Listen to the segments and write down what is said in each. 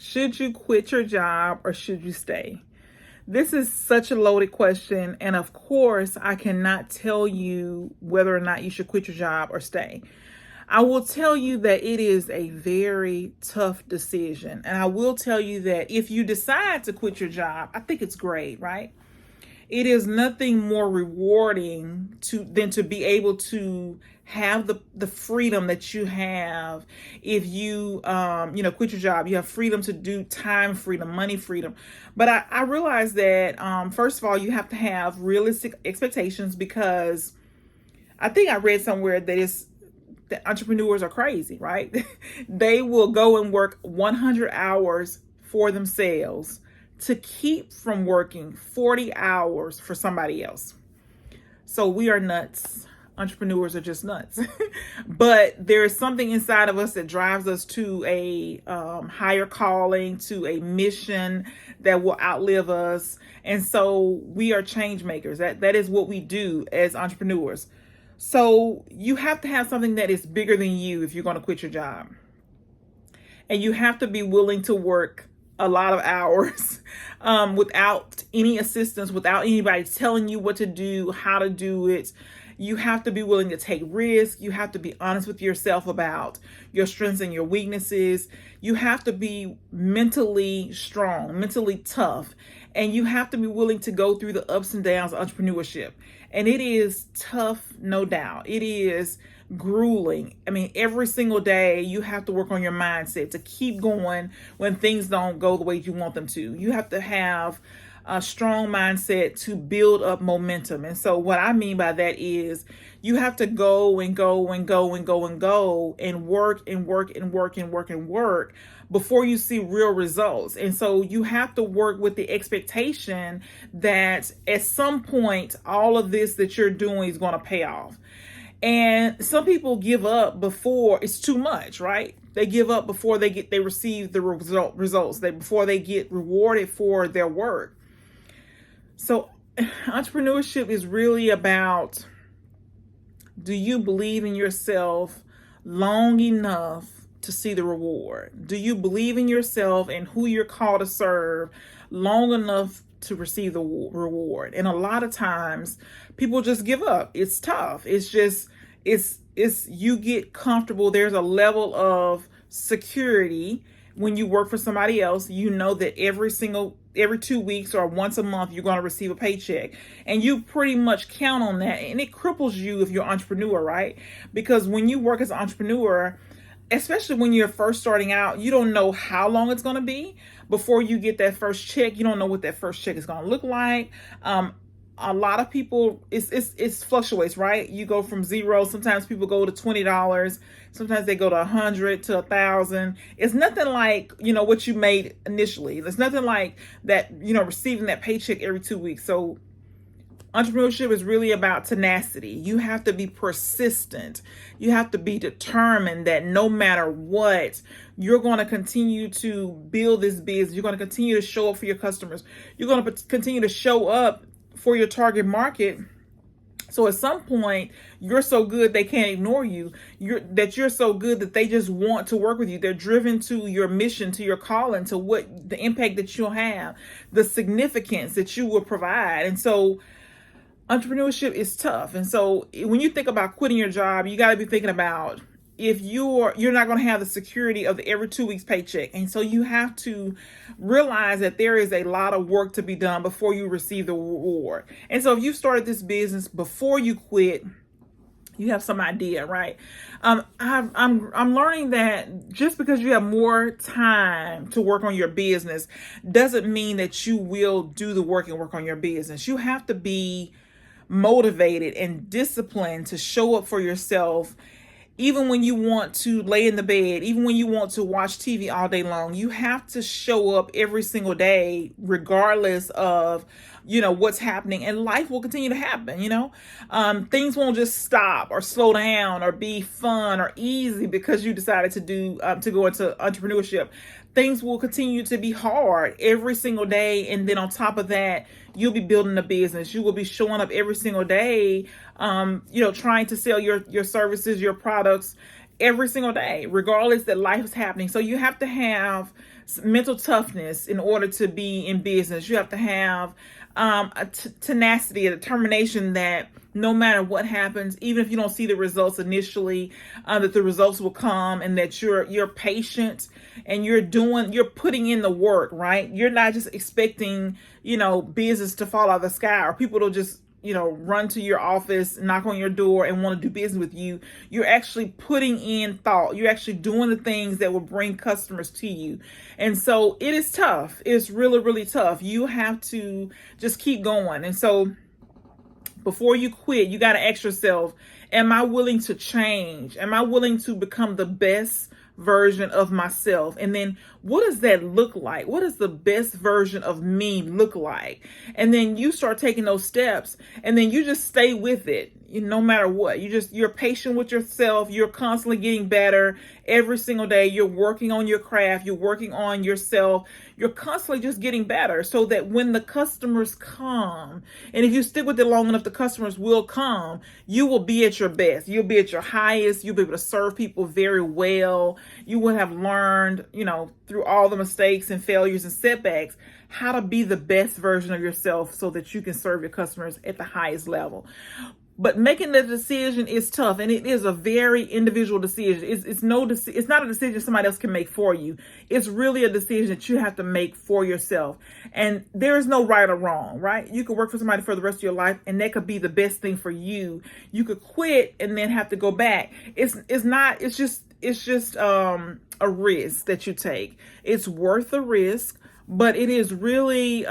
Should you quit your job or should you stay? This is such a loaded question. And of course, I cannot tell you whether or not you should quit your job or stay. I will tell you that it is a very tough decision. And I will tell you that if you decide to quit your job, I think it's great, right? It is nothing more rewarding than to be able to have the freedom that you have if you quit your job. You have freedom to do time freedom, money freedom. But I realize that first of all, you have to have realistic expectations, because I think I read somewhere that entrepreneurs are crazy, right? They will go and work 100 hours for themselves to keep from working 40 hours for somebody else. So we are nuts. Entrepreneurs are just nuts. But there is something inside of us that drives us to a higher calling, to a mission that will outlive us. And so we are change makers. That is what we do as entrepreneurs. So you have to have something that is bigger than you if you're going to quit your job. And you have to be willing to work a lot of hours without any assistance, without anybody telling you what to do, how to do it. You have to be willing to take risks. You have to be honest with yourself about your strengths and your weaknesses. You have to be mentally strong, mentally tough, and you have to be willing to go through the ups and downs of entrepreneurship. And it is tough, no doubt. It is grueling. I mean, every single day you have to work on your mindset to keep going when things don't go the way you want them to. You have to have a strong mindset to build up momentum. And so what I mean by that is you have to go and go and go and go and go and work and work and work and work and work before you see real results. And so you have to work with the expectation that at some point all of this that you're doing is going to pay off. And some people give up before it's too much, right? They give up before they receive the results, before they get rewarded for their work. So entrepreneurship is really about, do you believe in yourself long enough to see the reward? Do you believe in yourself and who you're called to serve long enough to receive the reward? And a lot of times people just give up. It's tough. It's you get comfortable. There's a level of security when you work for somebody else. You know that every 2 weeks or once a month you're going to receive a paycheck, and you pretty much count on that. And it cripples you if you're an entrepreneur, right? Because when you work as an entrepreneur, especially when you're first starting out, you don't know how long it's going to be before you get that first check. You don't know what that first check is going to look like. A lot of people, it fluctuates, right? You go from zero. Sometimes people go to $20. Sometimes they go to 100 to 1,000. It's nothing like, what you made initially. It's nothing like that, receiving that paycheck every 2 weeks. So entrepreneurship is really about tenacity. You have to be persistent. You have to be determined that no matter what, you're going to continue to build this business. You're going to continue to show up for your customers. You're going to continue to show up for your target market. So at some point, you're so good they can't ignore you. You're so good that they just want to work with you. They're driven to your mission, to your calling, to what the impact that you'll have, the significance that you will provide. And so entrepreneurship is tough. And so when you think about quitting your job, you got to be thinking about if you're not going to have the security of the every 2 weeks paycheck. And so you have to realize that there is a lot of work to be done before you receive the reward. And so if you started this business before you quit, you have some idea, right? I'm learning that just because you have more time to work on your business doesn't mean that you will do the work and work on your business. You have to be motivated and disciplined to show up for yourself. Even when you want to lay in the bed, even when you want to watch TV all day long, you have to show up every single day, regardless of, what's happening. And life will continue to happen, Things won't just stop or slow down or be fun or easy because you decided to go into entrepreneurship. Things will continue to be hard every single day. And then on top of that, you'll be building a business. You will be showing up every single day, trying to sell your services, your products. every single day, regardless that life is happening. So you have to have mental toughness in order to be in business. You have to have tenacity, a determination that no matter what happens, even if you don't see the results initially, that the results will come, and that you're patient and you're putting in the work, right? You're not just expecting, business to fall out of the sky, or people to just, run to your office, knock on your door, and want to do business with you. You're actually putting in thought. You're actually doing the things that will bring customers to you. And so it is tough. It's really, really tough. You have to just keep going. And so before you quit, you got to ask yourself, am I willing to change? Am I willing to become the best version of myself? And then what does that look like? What does the best version of me look like? And then you start taking those steps, and then you just stay with it. No matter what, you're patient with yourself. You're constantly getting better every single day. You're working on your craft. You're working on yourself. You're constantly just getting better, so that when the customers come, and if you stick with it long enough, the customers will come. You will be at your best. You'll be at your highest. You'll be able to serve people very well. You will have learned, through all the mistakes and failures and setbacks, how to be the best version of yourself so that you can serve your customers at the highest level. But making the decision is tough, and it is a very individual decision. It's not a decision somebody else can make for you. It's really a decision that you have to make for yourself. And there is no right or wrong, right? You could work for somebody for the rest of your life, and that could be the best thing for you. You could quit and then have to go back. It's just a risk that you take. It's worth the risk. But it is really,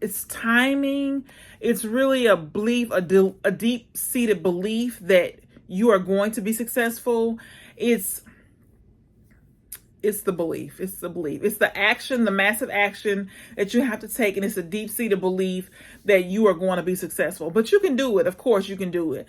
it's timing. It's really a belief, a deep-seated belief that you are going to be successful. It's the belief. It's the belief. It's the action, the massive action that you have to take. And it's a deep-seated belief that you are going to be successful. But you can do it. Of course, you can do it.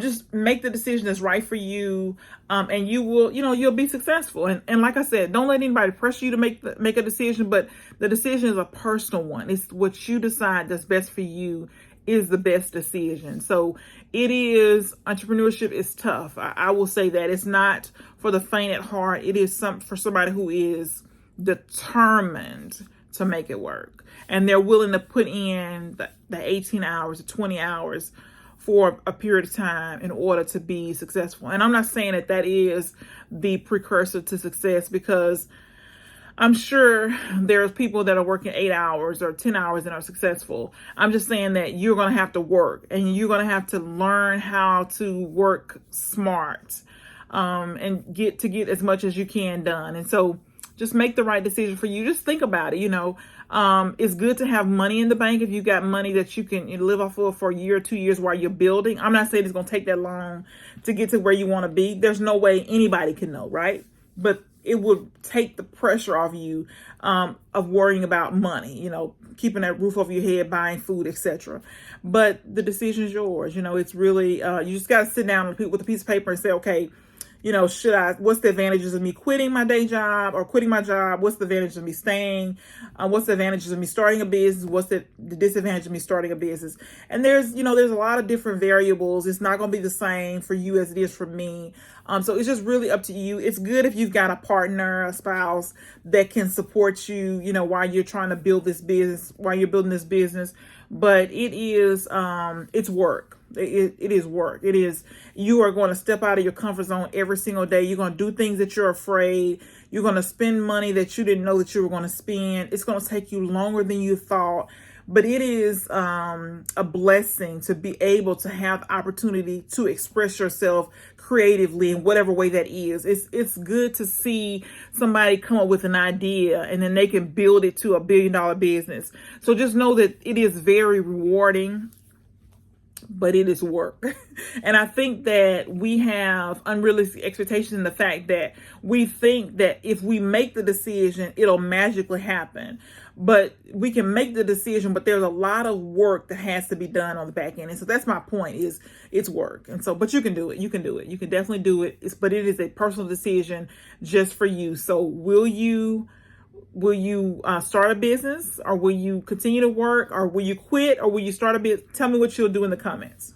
Just make the decision that's right for you. And you will, you'll be successful. And like I said, don't let anybody pressure you to make a decision. But the decision is a personal one. It's what you decide that's best for you is the best decision. So entrepreneurship is tough. I will say that it's not for the faint at heart. It is for somebody who is determined to make it work. And they're willing to put in the 18 hours, the 20 hours for a period of time in order to be successful. And I'm not saying that is the precursor to success, because I'm sure there's people that are working 8 hours or 10 hours and are successful. I'm just saying that you're going to have to work, and you're going to have to learn how to work smart, and get as much as you can done. And so just make the right decision for you. Just think about it. It's good to have money in the bank if you got money that you can live off of for a year or 2 years while you're building. I'm not saying it's going to take that long to get to where you want to be. There's no way anybody can know, right? But it would take the pressure off you of worrying about money, keeping that roof over your head, buying food, etc. But the decision is yours. It's really, you just got to sit down with a piece of paper and say, okay, what's the advantages of me quitting my day job or quitting my job? What's the advantage of me staying? What's the advantages of me starting a business? What's the disadvantage of me starting a business? And there's a lot of different variables. It's not going to be the same for you as it is for me. So it's just really up to you. It's good if you've got a partner, a spouse that can support you, while you're trying to build this business, while you're building this business. But it is, it's work. It is work. You are going to step out of your comfort zone every single day. You're going to do things that you're afraid. You're going to spend money that you didn't know that you were going to spend. It's going to take you longer than you thought. But it is a blessing to be able to have the opportunity to express yourself creatively in whatever way that is. It's good to see somebody come up with an idea and then they can build it to $1 billion business. So just know that it is very rewarding, but it is work. And I think that we have unrealistic expectations in the fact that we think that if we make the decision, it'll magically happen. But we can make the decision, but there's a lot of work that has to be done on the back end. And so that's my point, is it's work. And so, but you can do it. You can do it. You can definitely do it. But it is a personal decision just for you. So will you start a business, or will you continue to work, or will you quit, or will you start a business? Tell me what you'll do in the comments.